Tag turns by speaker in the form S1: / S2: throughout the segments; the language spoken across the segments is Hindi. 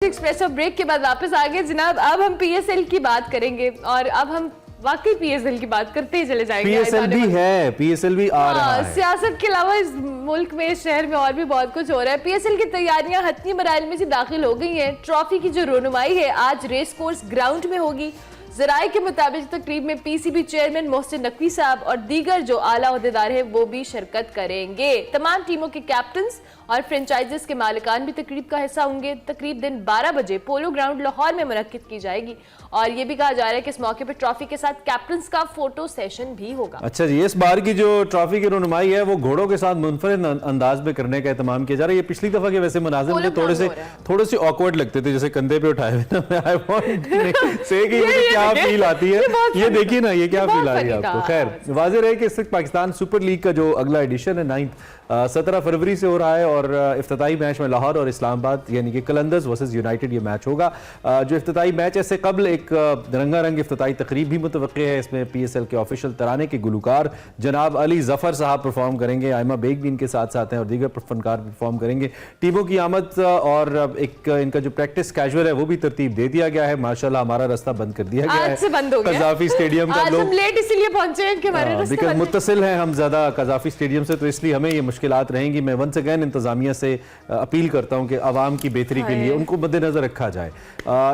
S1: एक्सप्रेसो ब्रेक के बाद वापस आ गए जनाब। अब हम पीएसएल की बात करेंगे और अब हम वाकई पीएसएल की बात करते ही चले जाएंगे।
S2: पीएसएल भी है, पीएसएल भी आ रहा है।
S1: सियासत के अलावा इस मुल्क में, इस शहर में और भी बहुत कुछ हो रहा है। पीएसएल की तैयारियां हतमी मराइल में से दाखिल हो गई हैं। ट्रॉफी की जो रोनुमाई है आज रेस कोर्स ग्राउंड में होगी। जराये के मुताबिक तकरीब में पीसीबी चेयरमैन मोहसिन नकवी साहब और दीगर जो आला ओहदेदार हैं वो भी शिरकत करेंगे। तमाम टीमों के कैप्टन्स और फ्रेंचाइजेस के मालिकान भी तकरीब का हिस्सा होंगे। तकरीब दिन 12 बजे पोलो ग्राउंड लाहौर में मुनक्किद की जाएगी और ये भी कहा जा रहा है कि इस मौके पर ट्रॉफी के साथ कैप्टन्स का फोटो सेशन भी होगा।
S2: अच्छा जी, इस बार की जो ट्रॉफी की रोनुमाई है वो घोड़ों के साथ मुनफरिद अंदाज में करने का एहतमाम किया जा रहा है। ये पिछली दफा के वैसे मुनाजिम मुझे थोड़े से ऑकवर्ड लगते थे, जैसे कंधे पे उठाए हुए। आई वांट से कि क्या फील आती है, ये देखिए ना, ये क्या फील आ रही है आपको। खैर, वाज़ेह रहे कि इस वक्त पाकिस्तान सुपर लीग का जो अगला एडिशन है 17 फरवरी से हो रहा है और इफ्तिताई मैच में लाहौर और इस्लामाबाद यानी कि कलंदर्स वर्सेस यूनाइटेड ये मैच होगा। जो इफ्तिताई मैच ऐसे कबल एक रंगारंग इफ्तिताई तकरीब भी मुतवक्की है। इसमें पीएसएल के ऑफिशियल तराने के गुलकार जनाब अली जफर साहब परफॉर्म करेंगे, आयमा बेग भी इनके साथ साथ हैं और दीगर फनकार परफॉर्म करेंगे। टीमों की आमद और एक इनका जो प्रैक्टिस कैजुअल है वो भी तरतीब दे दिया गया है। माशाल्लाह हमारा रास्ता बंद कर दिया गया है कज़ाफी स्टेडियम का। लोग
S1: लेट इसलिए पहुंचे कि हमारे रास्ते
S2: मुत्तसिल हैं हम ज्यादा कज़ाफी स्टेडियम से, तो इसलिए हमें ये मुश्किलात रहेंगी। मैं वंस अगेन इंतजामिया से अपील करता हूं कि आवाम की बेहतरी के लिए उनको मद्देनजर रखा जाए।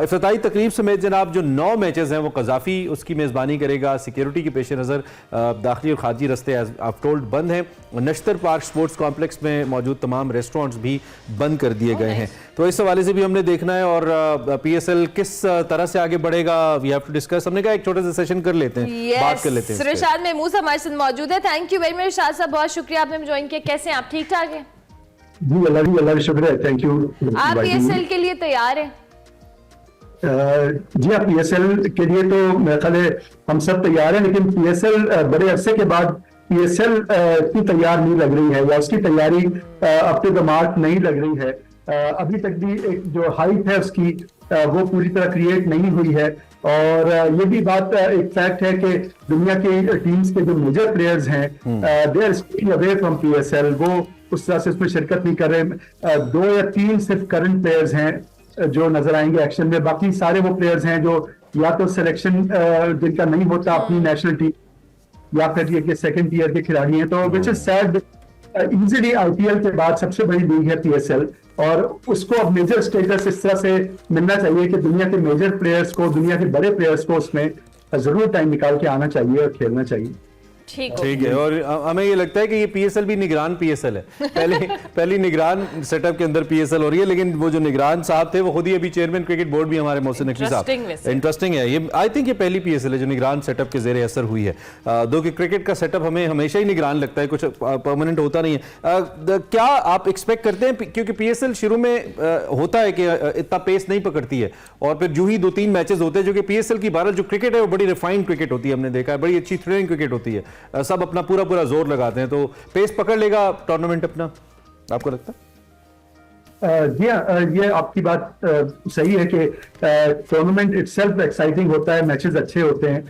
S2: इफ्तिताई तकरीब समेत जनाब जो 9 मैचेस हैं वो कज़ाफी उसकी मेजबानी करेगा। सिक्योरिटी के पेश नज़र दाखिली और खारजी रस्ते आप टोल्ड बंद हैं। नश्तर पार्क स्पोर्ट्स कॉम्प्लेक्स में मौजूद तमाम रेस्टोरेंट्स भी बंद कर दिए गए हैं। तो इस हवाले से भी हमने देखना है और पीएसएल किस तरह से आगे बढ़ेगा वी हैव टू डिस्कस। हमने कहा एक छोटा सा सेशन कर लेते हैं, बात कर लेते हैं।
S1: रिशाद महमूद हमारे साथ मौजूद है। Thank you very much Rishad साहब, बहुत शुक्रिया आपने ज्वाइन किया। कैसे हैं आप, ठीक ठाक हैं?
S3: जी अल्लाह का शुक्र है, थैंक यू।
S1: आप पीएसएल के लिए तैयार हैं?
S3: जी हाँ, पीएसएल के लिए तो मेरे ख्याल है हम सब तैयार हैं, लेकिन पीएसएल बड़े अरसे के बाद पीएसएल की तैयार नहीं लग रही है या उसकी तैयारी अप टू द मार्क नहीं लग रही है। अभी तक भी एक जो हाइप है उसकी वो पूरी तरह क्रिएट नहीं हुई है। और ये भी बात एक फैक्ट है कि दुनिया की टीम्स के जो मेजर प्लेयर्स हैं they are staying away from PSL, वो उस तरह से उसमें शिरकत नहीं कर रहे। 2 या 3 सिर्फ करंट प्लेयर्स हैं जो नजर आएंगे एक्शन में, बाकी सारे वो प्लेयर्स हैं जो या तो सिलेक्शन जिनका नहीं होता अपनी नेशनल टीम या फिर ये सेकंड टीयर के खिलाड़ी हैं। तो which is sad. Easily IPL के बाद सबसे बड़ी लीग है पीएसएल और उसको अब मेजर स्टेटस इस तरह से मिलना चाहिए कि दुनिया के मेजर प्लेयर्स को, दुनिया के बड़े प्लेयर्स को उसमें जरूर टाइम निकाल के आना चाहिए और खेलना चाहिए।
S2: ठीक है। और हमें ये लगता है कि ये पीएसएल भी निगरान पीएसएल है। पहली निगरान सेटअप के अंदर पीएसएल हो रही है, लेकिन वो जो निगरान साहब थे वो खुद ही अभी चेयरमैन क्रिकेट बोर्ड भी हमारे मोहसिन नकवी साहब। इंटरेस्टिंग है ये, आई थिंक ये पहली पीएसएल है जो निगरान सेटअप के जेर असर हुई है। दो कि क्रिकेट का सेटअप हमें हमेशा ही निगरान लगता है, कुछ परमानेंट होता नहीं है। क्या आप एक्सपेक्ट करते हैं, क्योंकि पीएसएल शुरू में होता है कि इतना पेस नहीं पकड़ती है और फिर जो ही 2-3 मैचेस होते हैं, जो कि पीएसएल की भारत जो क्रिकेट है वो बड़ी रिफाइंड क्रिकेट होती है, हमने देखा है बड़ी अच्छी थ्रिलिंग क्रिकेट होती है, सब अपना पूरा जोर लगाते हैं, तो पेस पकड़ लेगा टूर्नामेंट अपना, आपको लगता है?
S3: जी हाँ, ये आपकी बात सही है कि टूर्नामेंट इटसेल्फ एक्साइटिंग होता है, मैचेस अच्छे होते हैं।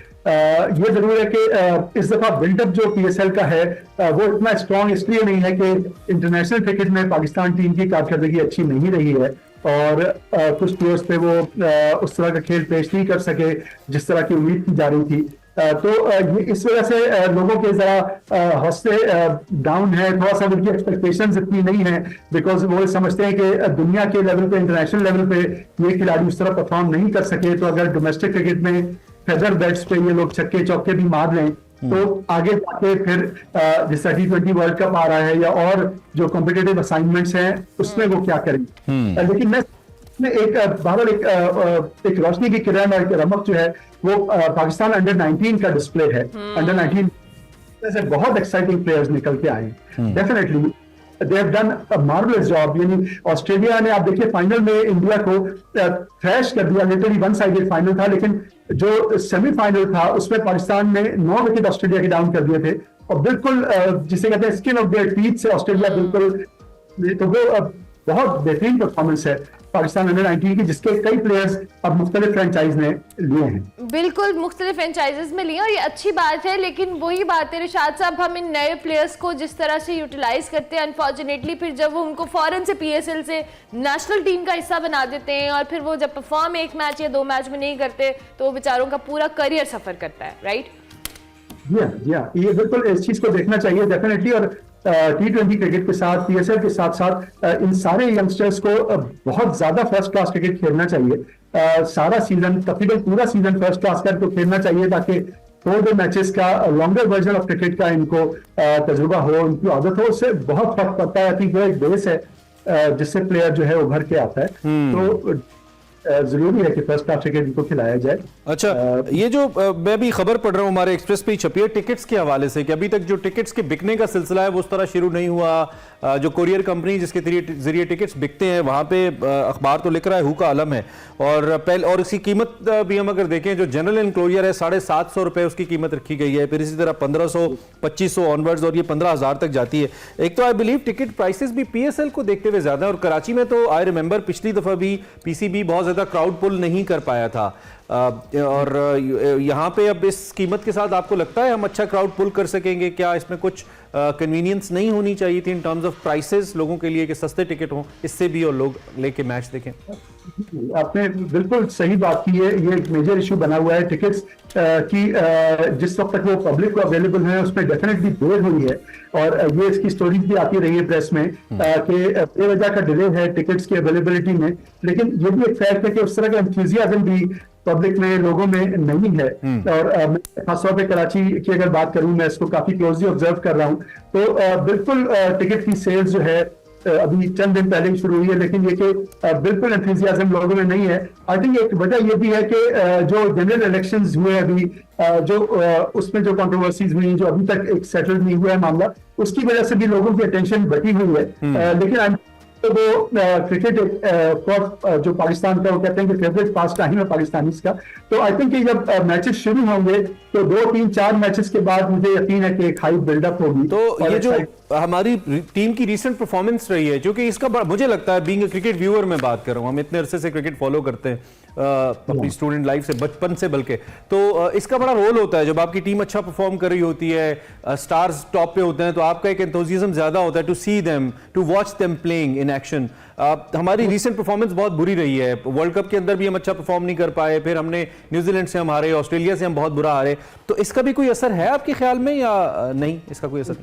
S3: ये जरूर है कि इस दफा बिल्डअप जो पीएसएल का है वो इतना स्ट्रॉन्ग इसलिए नहीं है कि इंटरनेशनल क्रिकेट में पाकिस्तान टीम की कारकर्दगी अच्छी नहीं रही है और कुछ प्लेयर्स पे वो उस तरह का खेल पेश नहीं कर सके जिस तरह की उम्मीद की जा रही थी। तो इस वजह से लोगों के जरा हौसले डाउन है, थोड़ा सा उनकी एक्सपेक्टेशंस इतनी नहीं है, बिकॉज वो समझते हैं कि दुनिया के लेवल पे, इंटरनेशनल लेवल पे ये खिलाड़ी उस तरह परफॉर्म नहीं कर सके, तो अगर डोमेस्टिक क्रिकेट में फेदर बैट्स पे ये लोग छक्के चौके भी मार लें तो आगे जाके फिर जिस T20 वर्ल्ड कप आ रहा है या और जो कॉम्पिटिटिव असाइनमेंट्स हैं उसमें वो क्या करेंगे। लेकिन मैं एक रोशनी की किरण और एक रमक जो है वो पाकिस्तान अंडर 19 का डिस्प्ले है। अंडर 19 से बहुत एक्साइटिंग प्लेयर्स निकल के आए, definitely they have done a marvellous job. यानी ऑस्ट्रेलिया ने, आप देखिए फाइनल में इंडिया को थ्रैश कर दिया, लिटरली वन साइडेड फाइनल था, लेकिन जो सेमीफाइनल था उसमें पाकिस्तान ने 9 विकेट ऑस्ट्रेलिया के डाउन कर दिए थे और बिल्कुल जिसे कहते हैं स्किन ऑफ देयर टीथ से ऑस्ट्रेलिया बिल्कुल, तो वो बहुत बेहतरीन परफॉर्मेंस है। पाकिस्तान अंडर 19 की, जिसके कई प्लेयर्स अब मुख्तलिफ फ्रेंचाइज ने लिए हैं।
S1: बिल्कुल मुख्तलिफ फ्रेंचाइजेस में लिए और ये अच्छी बात है, लेकिन वही बात है रिशाद साहब, हम इन नए प्लेयर्स को जिस तरह से यूटिलाइज करते हैं अनफॉर्चुनेटली फिर जब वो उनको फौरन से पीएसएल से नेशनल टीम का हिस्सा बना देते हैं और फिर वो जब परफॉर्म एक मैच या 2 मैच में नहीं करते तो वो बेचारों का पूरा करियर सफर करता है, राइट?
S3: जी हाँ, ये बिल्कुल इस चीज को देखना चाहिए डेफिनेटली। और T20 क्रिकेट के साथ पीएसएल के साथ साथ इन सारे यंगस्टर्स को बहुत ज्यादा फर्स्ट क्लास क्रिकेट खेलना चाहिए। सारा सीजन, तकरीबन पूरा सीजन फर्स्ट क्लास करके खेलना चाहिए, ताकि 4 मैचेस का लॉन्गर वर्जन ऑफ क्रिकेट का इनको तजुर्बा हो, इनकी आदत हो। उससे बहुत फर्क पड़ता है। आई थिंक वो एक बेस है जिससे प्लेयर जो है उभर के आता है। तो जरूरी है कि फर्स्ट क्लास क्रिकेट इनको खिलाया जाए।
S2: अच्छा, ये जो मैं भी खबर पढ़ रहा हूँ हमारे एक्सप्रेस पे छपी है टिकट्स के हवाले से कि अभी तक जो टिकट्स के बिकने का सिलसिला है वो उस तरह शुरू नहीं हुआ। जो कोरियर कंपनी जिसके जरिए टिकट्स बिकते हैं वहां पे अखबार तो लिख रहा है हु का आलम है। और इसकी कीमत भी हम अगर देखें, जो जनरल एनक्लोजर है 750 रुपए उसकी कीमत रखी गई है, फिर इसी तरह 1500, 2500 ऑनवर्ड्स और ये 15,000 तक जाती है। एक तो आई बिलीव टिकट प्राइसेस भी पीएसएल को देखते हुए ज्यादा है। और कराची में तो आई रिमेंबर पिछली दफा भी पीसीबी बहुत ज्यादा क्राउड पुल नहीं कर पाया था। और यहाँ पे अब इस कीमत के साथ आपको लगता है हम अच्छा क्राउड पुल कर सकेंगे? क्या इसमें कुछ कन्वीनियंस नहीं होनी चाहिए थी इन टर्म्स ऑफ प्राइसेस लोगों के लिए कि सस्ते टिकट हों इससे भी और लोग लेके मैच देखें?
S3: आपने बिल्कुल सही बात की है। ये एक मेजर इशू बना हुआ है टिकट्स की। जिस वक्त तक वो पब्लिक को अवेलेबल है उसमें डेफिनेटली देर हुई है। और ये इसकी स्टोरीज भी आती रही है प्रेस में कि बेवजह का डिले है टिकट्स की अवेलेबिलिटी में। लेकिन ये भी एक फैक्ट है कि उस तरह का एंथुसियाज्म भी पब्लिक में, लोगों में नहीं है। और मैं खासतौर पे कराची की अगर बात करूं, मैं इसको काफी क्लोजली ऑब्जर्व कर रहा हूं, तो बिल्कुल टिकट की सेल्स जो है अभी चंद दिन पहले ही शुरू हुई है, लेकिन ये कि बिल्कुल एंथुसियाज्म लोगों में नहीं है। आई थिंक एक वजह ये भी है कि जो जनरल इलेक्शंस हुए अभी, जो उसमें जो कंट्रोवर्सीज हुई, जो अभी तक एक सेटल नहीं हुआ है मामला, उसकी वजह से भी लोगों की अटेंशन बटी हुई है। लेकिन तो वो क्रिकेट जो पाकिस्तान का, वो कहते हैं कि फेवरेट पास टाइम है पाकिस्तानीज का। तो आई थिंक कि जब मैचेस शुरू होंगे तो 2, 3, 4 मैचेस के बाद मुझे यकीन है कि एक हाई बिल्डअप होगी।
S2: तो ये जो हमारी टीम की रिसेंट परफॉर्मेंस रही है, क्योंकि इसका मुझे लगता है बीइंग अ क्रिकेट व्यूअर मैं बात कर रहा हूँ, हम इतने अरसे से क्रिकेट फॉलो करते हैं अपनी स्टूडेंट लाइफ से, बचपन से बल्कि, तो इसका बड़ा रोल होता है। जब आपकी टीम अच्छा परफॉर्म कर रही होती है, स्टार्स टॉप पे होते हैं, तो आपका एक एंथुसियाज्म ज्यादा होता है to see them, to watch them playing in action. हमारी रीसेंट परफॉर्मेंस बहुत बुरी रही है। वर्ल्ड कप के अंदर भी हम अच्छा परफॉर्म नहीं कर पाए, फिर हमने न्यूजीलैंड से हम हारे, ऑस्ट्रेलिया से हम बहुत बुरा हारे। तो इसका भी कोई असर है आपके ख्याल में या नहीं? इसका कोई असर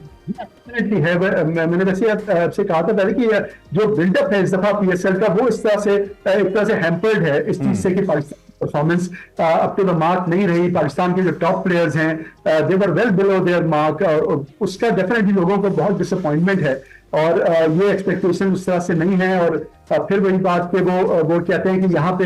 S3: नहीं है। मैंने वैसे आपसे कहा था पहले कि जो बिल्डअप है इस दफा पीएसएल का, वो इस तरह से एक तरह से हैम्पर्ड है इस चीज से कि Pakistan performance up to the mark नहीं रही। पाकिस्तान के जो टॉप प्लेयर्स हैं they were well below their mark, और उसका डेफिनेटली लोगों को बहुत डिसअपॉइंटमेंट है। और ये एक्सपेक्टेशन उस तरह से नहीं है। और फिर वही बात कि वो कहते हैं कि यहाँ पे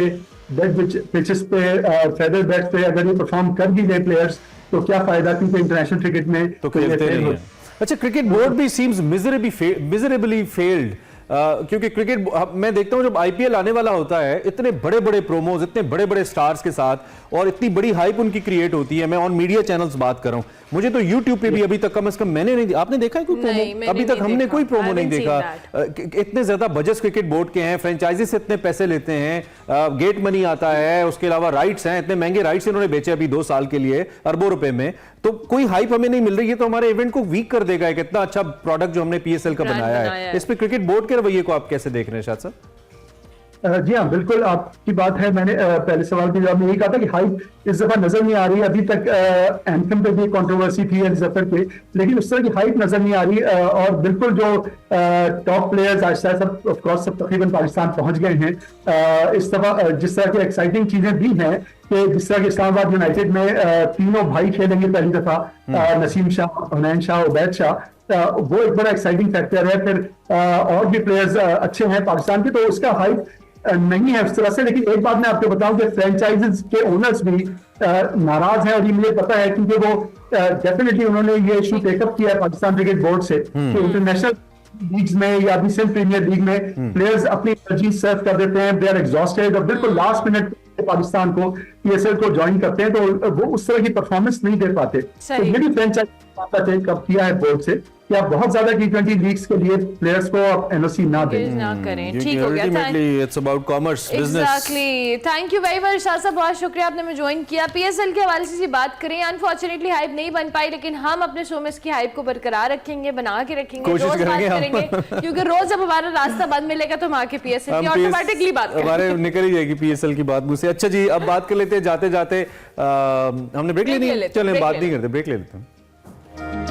S3: डेड पिचेस पे, फेदर बैट्स पे अगर ये परफॉर्म कर भी गए प्लेयर्स तो क्या फायदा, क्योंकि इंटरनेशनल क्रिकेट में
S2: तो खेलते नहीं है। अच्छा, क्रिकेट बोर्ड भी सीम्स मिजरेबली फेल्ड, क्योंकि क्रिकेट मैं देखता हूं जब आईपीएल आने वाला होता है, इतने बड़े बड़े प्रोमोज, इतने बड़े बड़े स्टार्स के साथ, और इतनी बड़ी हाइप उनकी क्रिएट होती है। मैं ऑन मीडिया चैनल्स बात कर रहा हूं, मुझे तो यूट्यूब पे भी अभी तक कम से कम मैंने नहीं, आपने देखा है कोई प्रोमो? अभी तक हमने कोई प्रोमो नहीं देखा। इतने ज्यादा बजट क्रिकेट बोर्ड के हैं, फ्रेंचाइजी से इतने पैसे लेते हैं, गेट मनी आता है, उसके अलावा राइट्स हैं, इतने महंगे राइट्स इन्होंने बेचे अभी 2 साल के लिए अरबों रुपए में। तो कोई हाइप हमें नहीं मिल रही है, तो हमारे इवेंट को वीक कर देगा एक इतना अच्छा प्रोडक्ट जो हमने पीएसएल का बनाया है। इस पे क्रिकेट बोर्ड के रवैये को आप कैसे देख रहे हैं शायद साहब?
S3: जी हाँ, बिल्कुल आपकी बात है। मैंने पहले सवाल के जवाब में यही कहा था कि हाइप इस दफा नजर नहीं आ रही। अभी तक एंथम पे भी कंट्रोवर्सी थी जफर पे, लेकिन उस तरह की हाइप नजर नहीं आ रही। और बिल्कुल जो टॉप प्लेयर्स आज सब ऑफ कोर्स सब तकरीबन पाकिस्तान पहुंच गए हैं। इस दफा जिस तरह की एक्साइटिंग चीजें भी हैं कि जिस तरह के इस्लामाबाद यूनाइटेड में तीनों भाई खेलेंगे पहली दफा, नसीम शाह, हुनैन शाह, उबैद शाह, वो एक बड़ा एक्साइटिंग फैक्टर है। फिर और भी प्लेयर्स अच्छे हैं पाकिस्तान के, तो उसका हाइप नहीं है उस तरह से। लेकिन एक बात मैं आपको बताऊं कि फ्रेंचाइजेस के ओनर्स भी नाराज हैं, और ये मुझे पता है क्योंकि वो डेफिनेटली उन्होंने ये इशू टेकअप किया है पाकिस्तान क्रिकेट बोर्ड से कि इंटरनेशनल लीग्स में या रिसेंट प्रीमियर लीग में प्लेयर्स अपनी एनर्जी सर्व कर देते हैं, दे आर एग्जॉस्टेड, और बिल्कुल लास्ट मिनट पाकिस्तान को पीएसएल को ज्वाइन करते हैं, तो वो उस तरह की परफॉर्मेंस नहीं दे पाते। तो ये भी फ्रेंचाइज कब किया है बोर्ड से कि आप बहुत ज्यादा T20 लीग्स के लिए प्लेयर्स को आप एनओसी ना दें।
S1: ना करें,
S2: क्योंकि
S1: ठीक हो गया।
S2: ultimately it's about commerce, business.
S1: Exactly, thank you very much Shah साहब, बहुत शुक्रिया आपने हमें ज्वाइन किया। पीएसएल के हवाले से बात करें, अनफॉर्चुनेटली हाइप नहीं बन पाई, लेकिन हम अपने शो में इसकी हाइप को बरकरार रखेंगे, बना के रखेंगे,
S2: कोशिश
S1: रोज बात
S2: करेंगे हम।
S1: करेंगे, क्योंकि रोज जब हमारा रास्ता बंद मिलेगा तो हम आके पीएसएल की ऑटोमेटिकली बात करेंगे।
S2: हमारे निकल ही जाएगी पीएसएल की बात मुझसे। अच्छा जी, अब बात कर लेते हैं जाते जाते, हमने ब्रेक ले ली, चलें बात नहीं करते, ब्रेक ले लेते हैं।